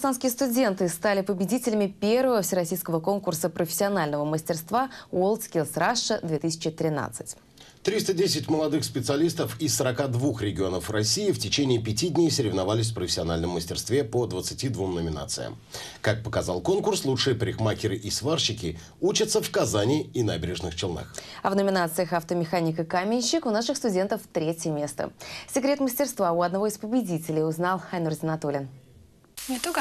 Казахстанские студенты стали победителями первого всероссийского конкурса профессионального мастерства WorldSkills Russia 2013. 310 молодых специалистов из 42 регионов России в течение 5 дней соревновались в профессиональном мастерстве по 22 номинациям. Как показал конкурс, лучшие парикмахеры и сварщики учатся в Казани и Набережных Челнах. А в номинациях «Автомеханик» и «Каменщик» у наших студентов 3-е место. Секрет мастерства у одного из победителей узнал Айнур Занатуллин. Не туго?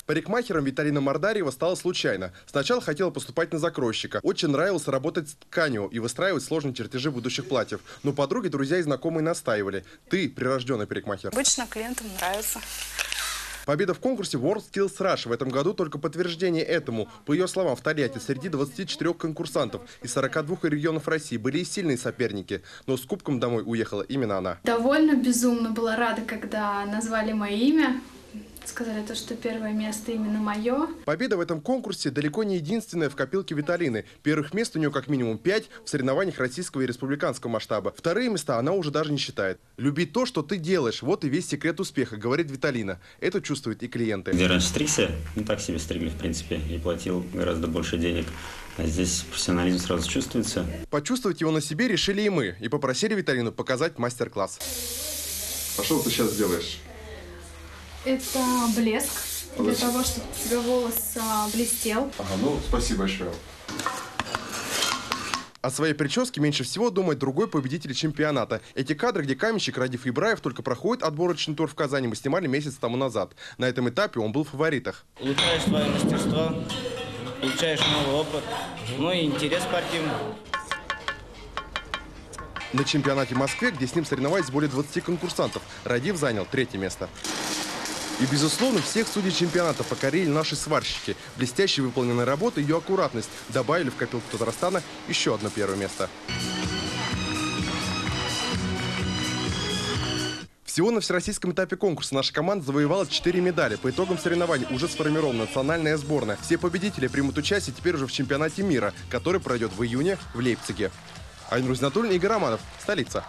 Парикмахером Виталина Мордарьева стала случайно. Сначала хотела поступать на закройщика. Очень нравилось работать с тканью и выстраивать сложные чертежи будущих платьев. Но подруги, друзья и знакомые настаивали. Ты прирожденный парикмахер. Обычно клиентам нравится. Победа в конкурсе WorldSkills Russia в этом году только подтверждение этому. По ее словам, в Тольятти среди 24 конкурсантов из 42 регионов России были и сильные соперники. Но с кубком домой уехала именно она. Довольно безумно была рада, когда назвали мое имя. Сказали то, что первое место именно мое. Победа в этом конкурсе далеко не единственная в копилке Виталины. Первых мест у нее как минимум 5 в соревнованиях российского и республиканского масштаба. Вторые места она уже даже не считает. «Люби то, что ты делаешь. Вот и весь секрет успеха», говорит Виталина. Это чувствуют и клиенты. Где раньше стригся, так себе стригли, в принципе, и платил гораздо больше денег. А здесь профессионализм сразу чувствуется. Почувствовать его на себе решили и мы. И попросили Виталину показать мастер-класс. А что ты сейчас делаешь? Это блеск, для того, чтобы у тебя волос блестел. Ага, ну спасибо большое. О своей прическе меньше всего думает другой победитель чемпионата. Эти кадры, где каменщик Радиф Ибраев только проходит отборочный тур в Казани, мы снимали месяц тому назад. На этом этапе он был в фаворитах. Улучшаешь свое мастерство, получаешь новый опыт, ну и интерес спортивный. На чемпионате в Москве, где с ним соревновались более 20 конкурсантов, Радиф занял 3-е место. И, безусловно, всех судей чемпионата покорили наши сварщики. Блестяще выполненная работа и ее аккуратность добавили в копилку Татарстана еще одно первое место. Всего на всероссийском этапе конкурса наша команда завоевала 4 медали. По итогам соревнований уже сформирована национальная сборная. Все победители примут участие теперь уже в чемпионате мира, который пройдет в июне в Лейпциге. Айнур Занатуллин, Игорь Романов, столица.